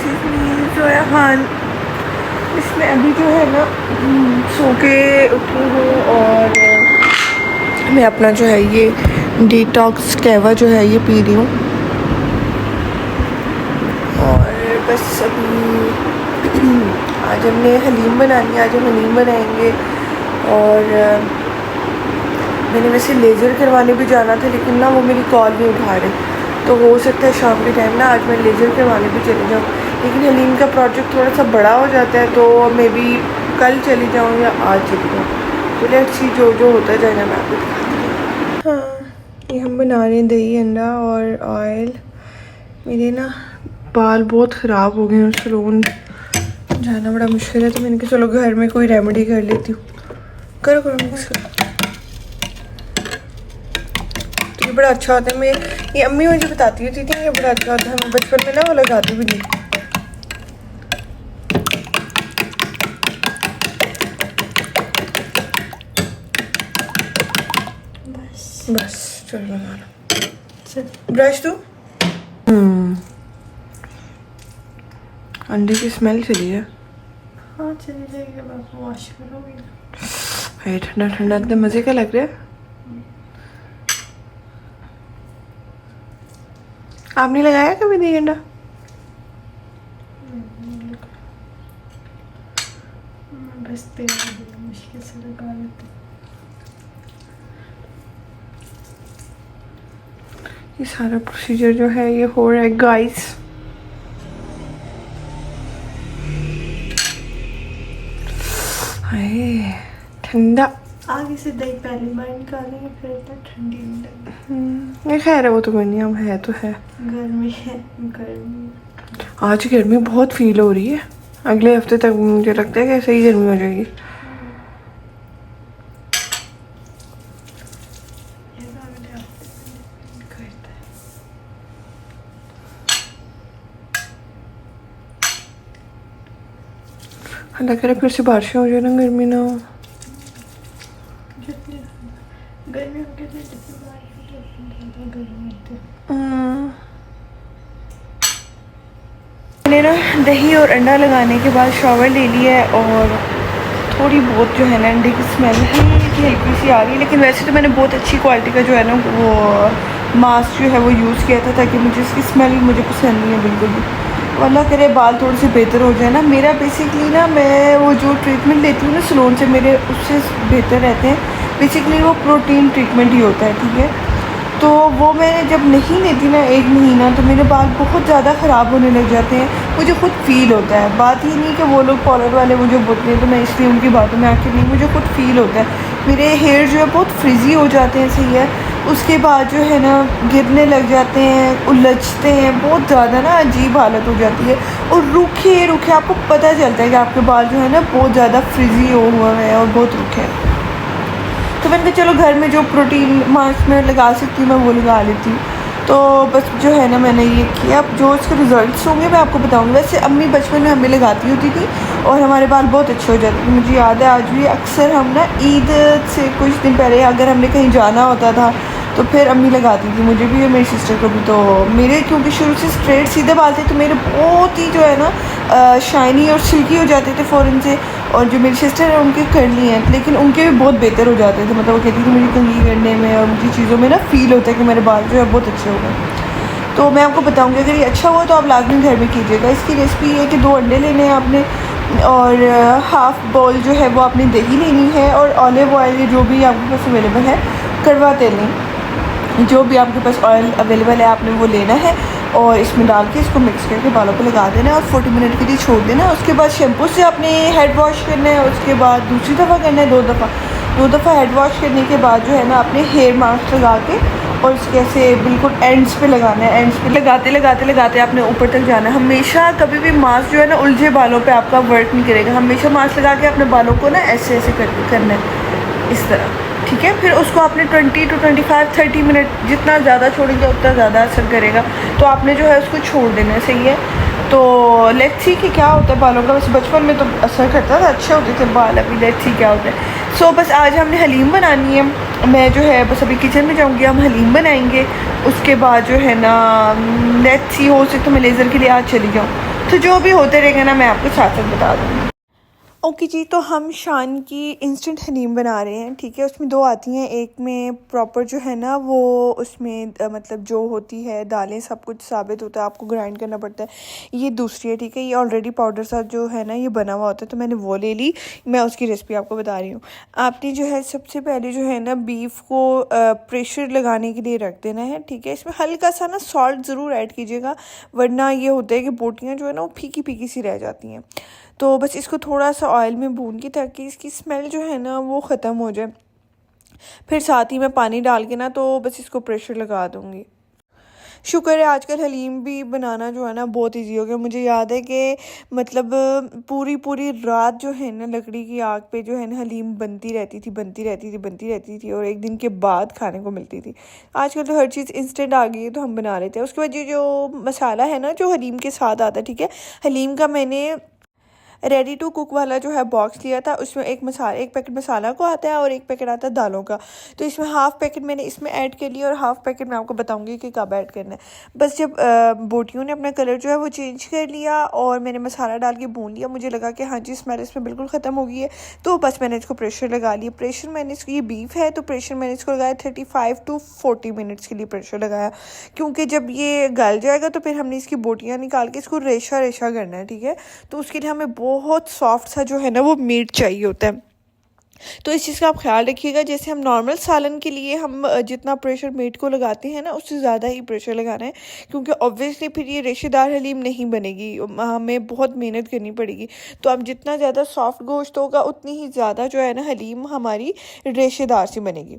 जो है हाल, इसमें अभी जो है ना सो के उठी हूँ और मैं अपना जो है ये डिटॉक्स कहवा जो है ये पी रही हूँ। और बस अभी आज हमने हलीम बनानी है, आज हम हलीम बनाएंगे। और मैंने वैसे लेज़र करवाने भी जाना था, लेकिन ना वो मेरी कॉल नहीं उठा रहे, तो हो सकता है शाम के टाइम ना आज मैं लेज़र करवाने भी चले जाऊँ। लेकिन हलीम का प्रोजेक्ट थोड़ा सा बड़ा हो जाता है, तो मे बी कल चली जाऊँ या आज चली जाऊँ। तो लेट्स सी, जो होता जाएगा मैं आपको दिखाती हूँ। हाँ, ये हम बना रहे हैं दही अंडा और ऑयल। मेरे ना बाल बहुत ख़राब हो गए हैं, सैलून जाना बड़ा मुश्किल है, तो मैंने कहा चलो घर में कोई रेमेडी कर लेती हूँ। करो करो मिक्स करो। तो ये बड़ा अच्छा होता है। मैं ये अम्मी मुझे बताती होती थी ये बड़ा अच्छा होता है, मैं बचपन में ना वो लगाती भी नहीं। बस चलो लगा लो। ब्रश दो। अंडे की स्मेल चली है। हाँ चली जाएगी, अब वॉश करोगे ना। भाई ठंडा ठंडा इतने मज़े का लग रहा है। आपने लगाया कभी दही अंडा? बस तेरा मुश्किल से लगा लेते। ये सारा प्रोसीजर जो है ये हो रहा है गाइस। हाय ठंडा। आगे से दही पहले बार निकालेंगे, फिर इतना ठंडी नहीं लगेगी। ये खैर है, वो तो बनी अब है तो है। गर्मी है, गर्मी। आज गर्मी बहुत फील हो रही है, अगले हफ्ते तक मुझे लगता है कि ऐसे ही गर्मी हो जाएगी। अल्लाह करे फिर से बारिशें हो जाए ना, गर्मी ना हो। गर्मी होती है, गर्मी होती है। मैंने ना दही और अंडा लगाने के बाद शॉवर ले लिया है, और थोड़ी बहुत जो है ना अंडे की स्मेल हल्की सी आ रही है। लेकिन वैसे तो मैंने बहुत अच्छी क्वालिटी का जो है ना वो मास्क जो है वो यूज़ किया था, ताकि मुझे इसकी स्मेल मुझे पसंद नहीं है बिल्कुल भी। अल्लाह करे बाल थोड़े से बेहतर हो जाए ना। मेरा बेसिकली ना मैं वो जो ट्रीटमेंट लेती हूँ ना सैलून से, मेरे उससे बेहतर रहते हैं। बेसिकली वो प्रोटीन ट्रीटमेंट ही होता है, ठीक है। तो वो मैं जब नहीं लेती ना 1 महीना, तो मेरे बाल बहुत ज़्यादा ख़राब होने लग जाते हैं, मुझे खुद फील होता है। बात ये नहीं कि वो लोग पार्लर वाले मुझे बोलते हैं तो मैं इसलिए उनकी बातों में आके नहीं, मुझे खुद फील होता है। मेरे हेयर जो है बहुत फ्रिजी हो जाते हैं, सही है। उसके बाद जो है ना गिरने लग जाते हैं, उलझते हैं, बहुत ज़्यादा ना अजीब हालत हो जाती है। और रूखे रूखे आपको पता चलता है कि आपके बाल जो है ना बहुत ज़्यादा फ्रिजी हुआ है और बहुत रूखे हैं। तो मैंने कहा चलो घर में जो प्रोटीन मास्क में लगा सकती हूँ मैं वो लगा लेती हूँ। तो बस जो है ना मैंने ये किया। अब जो इसके रिज़ल्ट्स होंगे मैं आपको बताऊँगी। वैसे अम्मी बचपन में हमें लगाती होती थी और हमारे बाल बहुत अच्छे हो जाते थे। मुझे याद है आज भी अक्सर हम ना ईद से कुछ दिन पहले अगर हमने कहीं जाना होता था तो फिर अम्मी लगाती थी, मुझे भी और मेरी सिस्टर को भी। तो मेरे क्योंकि शुरू से स्ट्रेट सीधे बाल थे, तो मेरे बहुत ही जो है ना शाइनी और सिल्की हो जाते थे फ़ौरन से। और जो मेरी सिस्टर है उनके करली हैं, लेकिन उनके भी बहुत बेहतर हो जाते थे। मतलब वो कहती थी मुझे कंघी करने में और मुझे चीज़ों में ना फ़ील होता है कि मेरे बाल जो है बहुत अच्छे हो गए। तो मैं आपको बताऊँगी, अगर ये अच्छा हुआ तो आप लाजमी घर में कीजिएगा। इसकी रेसिपी ये है कि 2 अंडे लेने हैं आपने, और हाफ़ बाउल जो है वो आपने दही लेनी है, और ऑलिव ऑयल जो भी आपके पास अवेलेबल है, कड़वा तेल लें, जो भी आपके पास ऑयल अवेलेबल है आपने वो लेना है। और इसमें डाल के इसको मिक्स करके बालों पे लगा देना है और 40 मिनट के लिए छोड़ देना है। उसके बाद शैम्पू से आपने हेड वॉश करना है। उसके बाद दूसरी दफ़ा करना है, 2 दफ़ा हेड वॉश करने के बाद जो है ना आपने हेयर मास्क लगा के और इसके ऐसे बिल्कुल एंड्स पे लगाना है। एंड्स पे लगाते लगाते लगाते आपने ऊपर तक जाना है। हमेशा कभी भी मास्क जो है ना उलझे बालों पे आपका वर्क नहीं करेगा। हमेशा मास्क लगा के अपने बालों को ना ऐसे ऐसे करना है, इस तरह, ठीक है। फिर उसको आपने 20 to 25 30 मिनट, जितना ज़्यादा छोड़ेंगे उतना ज़्यादा असर करेगा। तो आपने जो है उसको छोड़ देना है, सही है। तो लेट्स सी कि क्या होता है बालों का। बस बचपन में तो असर करता था, अच्छे होते थे बाल, अभी लेट्स सी क्या होता है। सो बस आज हमने हलीम बनानी है। मैं जो है बस अभी किचन में जाऊंगी, हम हलीम बनाएंगे। उसके बाद जो है ना लेट्स सी, हो सकता तो मैं लेज़र के लिए आज चली जाऊँ। तो जो भी होते रहेगा ना मैं आपको साथ साथ बता दूँगी। ओके जी, तो हम शान की इंस्टेंट हलीम बना रहे हैं, ठीक है। उसमें दो आती हैं, एक में प्रॉपर जो है ना वो उसमें मतलब जो होती है दालें सब कुछ साबित होता है, आपको ग्राइंड करना पड़ता है। ये दूसरी है, ठीक है। ये ऑलरेडी पाउडर सा जो है ना ये बना हुआ होता है, तो मैंने वो ले ली। मैं उसकी रेसिपी आपको बता रही हूँ। आपने जो है सबसे पहले जो है ना बीफ को प्रेशर लगाने के लिए रख देना है, ठीक है। इसमें हल्का सा ना सॉल्ट ज़रूर ऐड कीजिएगा, वरना ये होता है कि बोटियाँ जो है ना वो फीकी फीकी सी रह जाती हैं। तो बस इसको थोड़ा सा ऑयल में भून के ताकि इसकी स्मेल जो है ना वो ख़त्म हो जाए। फिर साथ ही मैं पानी डाल के ना तो बस इसको प्रेशर लगा दूँगी। शुक्र है आजकल हलीम भी बनाना जो है ना बहुत इजी हो गया। मुझे याद है कि मतलब पूरी पूरी रात जो है ना लकड़ी की आग पे जो है ना हलीम बनती रहती थी और एक दिन के बाद खाने को मिलती थी। आजकल तो हर चीज़ इंस्टेंट आ गई है, तो हम बना लेते हैं। उसके बाद ये जो मसाला है ना जो हलीम के साथ आता है, ठीक है। हलीम का मैंने रेडी टू कुक वाला जो है बॉक्स लिया था, उसमें एक पैकेट मसाला को आता है और एक पैकेट आता है दालों का। तो इसमें हाफ़ पैकेट मैंने इसमें ऐड कर लिया और हाफ़ पैकेट मैं आपको बताऊंगी कि कब ऐड करना है। बस जब बोटियों ने अपना कलर जो है वो चेंज कर लिया और मैंने मसाला डाल के भून लिया, मुझे लगा कि हाँ जी स्मेल इसमें बिल्कुल ख़त्म हो गई है, तो बस मैंने इसको प्रेशर लगा लिया। प्रेशर मैंने इसको, ये बीफ है तो प्रेशर मैंने इसको लगाया 35 to 40 मिनट्स के लिए प्रेशर लगाया, क्योंकि जब ये गल जाएगा तो फिर हमने इसकी बोटियाँ निकाल के इसको रेशा रेशा करना है, ठीक है। तो उसके लिए हमें बहुत सॉफ्ट सा जो है ना वो मीट चाहिए होता है। तो इस चीज़ का आप ख्याल रखिएगा, जैसे हम नॉर्मल सालन के लिए हम जितना प्रेशर मीट को लगाते हैं ना उससे ज़्यादा ही प्रेशर लगाना है, क्योंकि ऑब्वियसली फिर ये रेशेदार हलीम नहीं बनेगी, हमें बहुत मेहनत करनी पड़ेगी। तो अब जितना ज़्यादा सॉफ्ट गोश्त होगा उतनी ही ज़्यादा जो है ना हलीम हमारी रेशेदार सी बनेगी।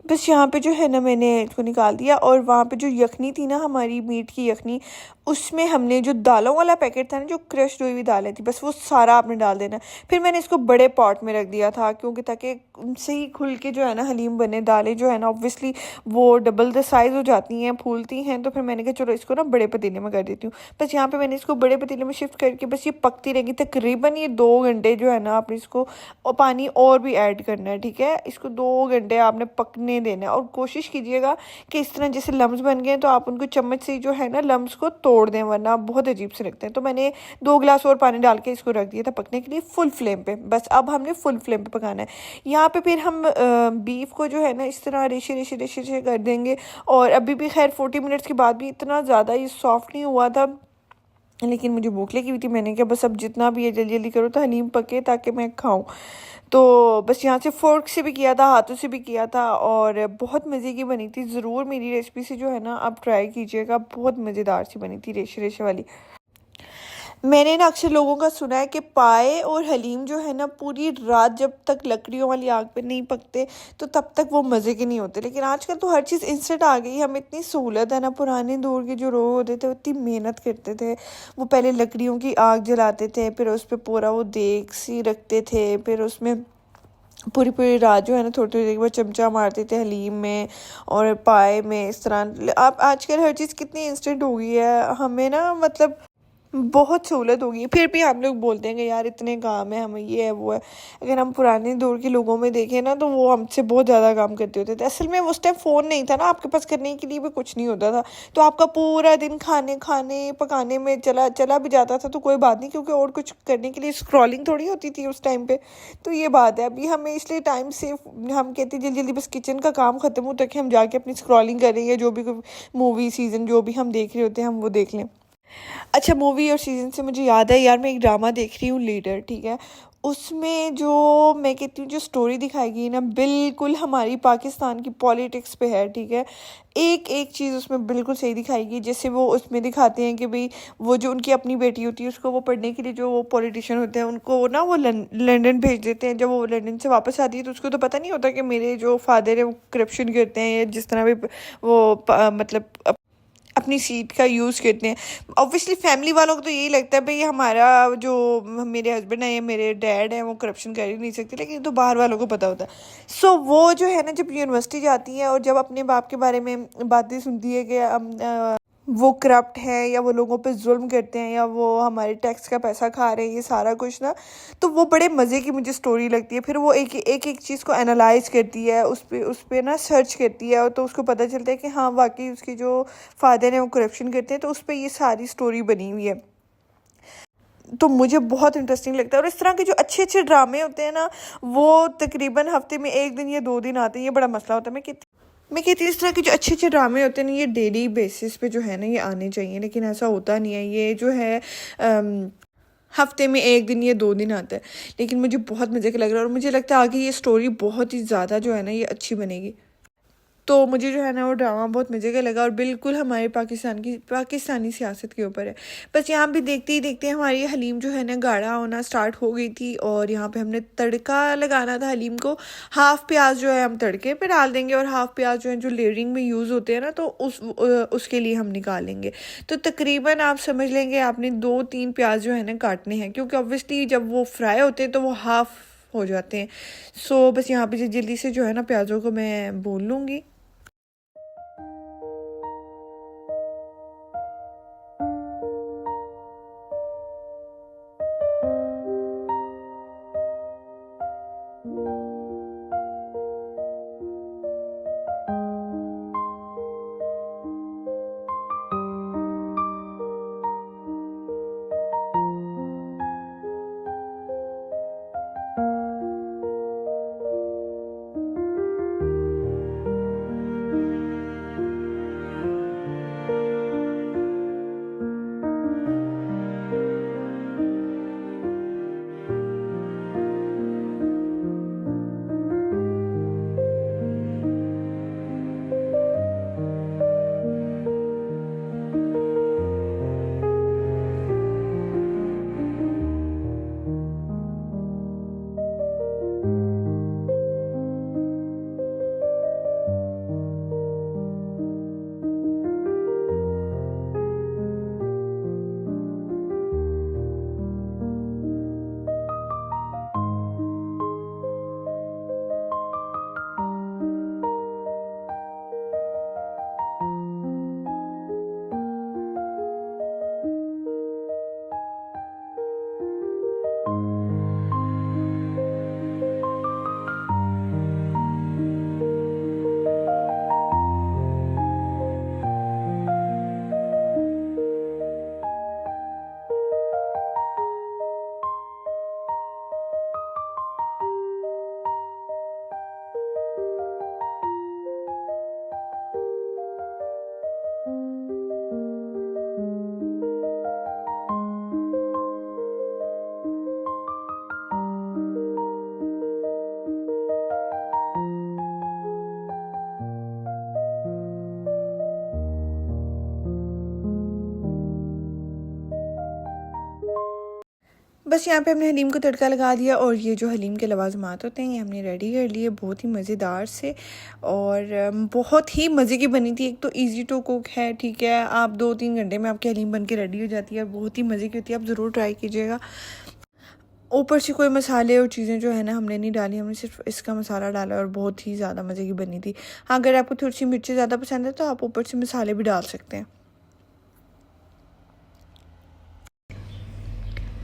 बस यहाँ पे जो है ना मैंने इसको निकाल दिया और वहाँ पे जो यखनी थी ना हमारी मीट की यखनी, उसमें हमने जो दालों वाला पैकेट था ना जो क्रश हुई हुई दालें थी, बस वो सारा आपने डाल देना। फिर मैंने इसको बड़े पॉट में रख दिया था, क्योंकि ताकि सही खुल के जो है ना हलीम बने। दालें जो है ना ऑब्वियसली वो डबल द साइज़ हो जाती हैं, फूलती हैं, तो फिर मैंने कहा चलो इसको ना बड़े पतीले में कर देती हूँ। बस यहाँ पर मैंने इसको बड़े पतीले में शिफ्ट करके बस ये पकती रहेगी तकरीबन ये 2 घंटे जो है ना आपने इसको, और पानी और भी ऐड करना है, ठीक है। इसको 2 घंटे आपने पकने देना है और कोशिश कीजिएगा कि इस तरह जैसे लम्स बन गए तो आप उनको चम्मच से जो है ना लम्स को तोड़ दें, वरना बहुत अजीब से लगते हैं। तो मैंने 2 गिलास और पानी डाल के इसको रख दिया था पकने के लिए फुल फ्लेम पे। बस अब हमने फुल फ्लेम पे पकाना है। यहाँ पे फिर हम बीफ को जो है ना इस तरह रेशे रेशे रेशे रेशे कर देंगे। और अभी भी खैर 40 मिनट्स के बाद भी इतना ज़्यादा ये सॉफ्ट नहीं हुआ था, लेकिन मुझे भूख लगी हुई थी। मैंने कहा बस अब जितना भी है जल्दी जल्दी करो तो हलीम पके ताकि मैं खाऊं। तो बस यहाँ से फ़ोर्क से भी किया था, हाथों से भी किया था और बहुत मज़े की बनी थी। ज़रूर मेरी रेसिपी से जो है ना आप ट्राई कीजिएगा, बहुत मज़ेदार सी बनी थी रेशे रेशे वाली। मैंने ना अक्सर लोगों का सुना है कि पाए और हलीम जो है ना पूरी रात जब तक लकड़ियों वाली आग पे नहीं पकते तो तब तक वो मज़े के नहीं होते। लेकिन आजकल तो हर चीज़ इंस्टेंट आ गई, हमें इतनी सहूलत है ना। पुराने दौर के जो लोग होते थे इतनी मेहनत करते थे, वो पहले लकड़ियों की आग जलाते थे, फिर उस पर पूरा वो देग सी रखते थे, फिर उसमें पूरी पूरी रात जो है ना थोड़ी थोड़ी देर के बाद चमचा मारते थे हलीम में और पाए में। इस तरह आप आजकल हर चीज़ कितनी इंस्टेंट हो गई है, हमें ना मतलब बहुत सहूलत होगी। फिर भी हम लोग बोलते हैं कि यार इतने काम है, हमें ये है वो है। अगर हम पुराने दौर के लोगों में देखें ना तो वो हमसे बहुत ज़्यादा काम करते होते थे। असल में उस टाइम फ़ोन नहीं था ना आपके पास, करने के लिए भी कुछ नहीं होता था, तो आपका पूरा दिन खाने पकाने में चला भी जाता था। तो कोई बात नहीं, क्योंकि और कुछ करने के लिए स्क्रॉलिंग थोड़ी होती थी उस टाइम पर। तो ये बात है, अभी हमें इसलिए टाइम से हम कहते जल्दी जल्दी बस किचन का काम ख़त्म हो ताकि हम जाके अपनी स्क्रॉलिंग करें या जो भी मूवी सीज़न जो भी हम देख रहे होते हैं हम वो देख लें। अच्छा, मूवी और सीज़न से मुझे याद है यार, मैं एक ड्रामा देख रही हूँ लीडर, ठीक है। उसमें जो मैं कहती हूँ जो स्टोरी दिखाई गई ना बिल्कुल हमारी पाकिस्तान की पॉलिटिक्स पे है, ठीक है। एक एक चीज़ उसमें बिल्कुल सही दिखाई गई। जैसे वो उसमें दिखाते हैं कि भाई वो जो उनकी अपनी बेटी होती है उसको वो पढ़ने के लिए जो वो पॉलिटिशियन होते हैं उनको ना वो लंदन भेज देते हैं। जब वो लंदन से वापस आती है तो उसको तो पता नहीं होता कि मेरे जो फादर है वो करप्शन करते हैं या जिस तरह भी वो मतलब अपनी सीट का यूज़ करते हैं। ऑब्वियसली फैमिली वालों को तो यही लगता है भाई हमारा जो मेरे हस्बैंड है या मेरे डैड हैं वो करप्शन कर ही नहीं सकते, लेकिन तो बाहर वालों को पता होता है। सो वो जो है ना जब यूनिवर्सिटी जाती है और जब अपने बाप के बारे में बातें सुनती है कि वो करप्ट हैं या वो लोगों पे जुल्म करते हैं या वो हमारे टैक्स का पैसा खा रहे हैं, ये सारा कुछ ना, तो वो बड़े मज़े की मुझे स्टोरी लगती है। फिर वो एक चीज़ को एनालाइज करती है, उस पे ना सर्च करती है, तो उसको पता चलता है कि हाँ वाकई उसके जो फादर हैं वो करप्शन करते हैं, तो उस पर ये सारी स्टोरी बनी हुई है। तो मुझे बहुत इंटरेस्टिंग लगता है। और इस तरह के जो अच्छे अच्छे ड्रामे होते हैं ना, वो तकरीबन हफ्ते में 1 दिन या 2 दिन आते हैं। ये बड़ा मसला होता है। मैं कहती हूँ इस तरह के जो अच्छे अच्छे ड्रामे होते हैं ना, ये डेली बेसिस पे जो है ना ये आने चाहिए, लेकिन ऐसा होता नहीं है। ये जो है हफ्ते में 1 दिन या 2 दिन आता है, लेकिन मुझे बहुत मज़े का लग रहा है। और मुझे लगता है आगे ये स्टोरी बहुत ही ज़्यादा जो है ना ये अच्छी बनेगी। तो मुझे जो है ना वो ड्रामा बहुत मज़े का लगा और बिल्कुल हमारे पाकिस्तानी सियासत के ऊपर है। बस यहाँ भी देखते ही देखते हमारी हलीम जो है ना गाढ़ा होना स्टार्ट हो गई थी, और यहाँ पे हमने तड़का लगाना था हलीम को। हाफ़ प्याज जो है हम तड़के पे डाल देंगे, और हाफ़ प्याज जो है जो लेयरिंग में यूज़ होते हैं ना, तो उसके लिए हम निकालेंगे। तो तकरीबन आप समझ लेंगे आपने 2-3 प्याज जो है ना काटने हैं, क्योंकि ऑब्वियसली जब वो फ्राई होते हैं तो वो हाफ़ हो जाते हैं। सो बस यहाँ पे जल्दी से जो है ना प्याज़ों को मैं भून लूँगी। बस यहाँ पे हमने हलीम को तड़का लगा दिया, और ये जो हलीम के लवाजमात होते हैं ये हमने रेडी कर लिए बहुत ही मज़ेदार से, और बहुत ही मज़े की बनी थी। एक तो इजी टू कुक है, ठीक है, आप 2-3 घंटे में आपकी हलीम बन के रेडी हो जाती है, बहुत ही मज़े की होती है। आप ज़रूर ट्राई कीजिएगा। ऊपर से कोई मसाले और चीज़ें जो है ना हमने नहीं डाली, हमने सिर्फ इसका मसाला डाला और बहुत ही ज़्यादा मज़े की बनी थी। हाँ, अगर आपको थोड़ी सी मिर्ची ज़्यादा पसंद है तो आप ऊपर से मसाले भी डाल सकते हैं।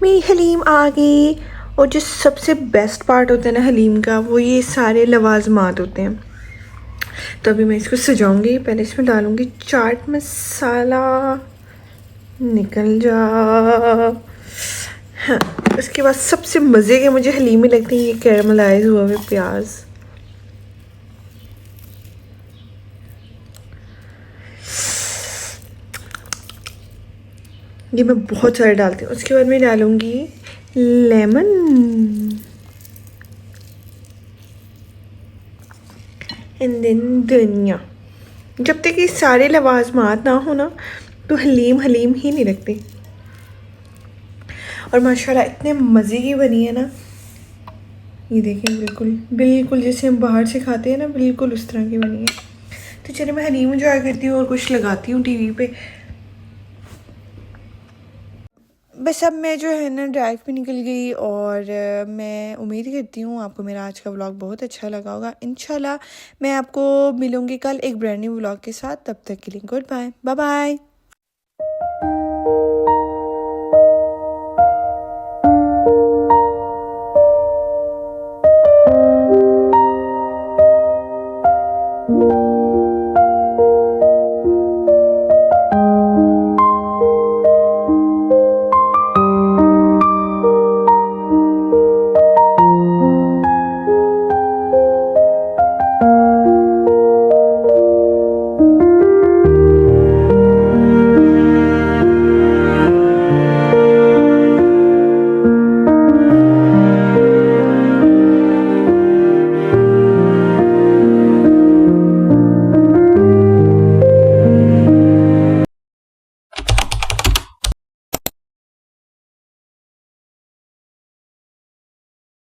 मेरी हलीम आ गई, और जो सबसे बेस्ट पार्ट होता है ना हलीम का, वो ये सारे लवाजमात होते हैं। तो अभी मैं इसको सजाऊंगी। पहले इसमें डालूंगी चाट मसाला, निकल जा। हाँ, उसके बाद सबसे मज़े के मुझे हलीम में लगते हैं ये कैरमलाइज हुआ हुआ प्याज। ये मैं बहुत सारे डालती हूँ। उसके बाद मैं डालूंगी लेमन, एंड देन धनिया। जब तक ये सारे लवाजमात ना हो ना, तो हलीम हलीम ही नहीं लगती। और माशाल्लाह इतने मज़े की बनी है ना, ये देखें, बिल्कुल बिल्कुल जैसे हम बाहर से खाते हैं ना, बिल्कुल उस तरह की बनी है। तो चलिए मैं हलीम इंजॉय करती हूँ और कुछ लगाती हूँ टीवी पे। बस अब मैं जो है ना ड्राइव पे निकल गई, और मैं उम्मीद करती हूँ आपको मेरा आज का व्लॉग बहुत अच्छा लगा होगा। इंशाल्लाह मैं आपको मिलूँगी कल एक ब्रांड न्यू व्लॉग के साथ। तब तक के लिए गुड बाय, बाय बाय।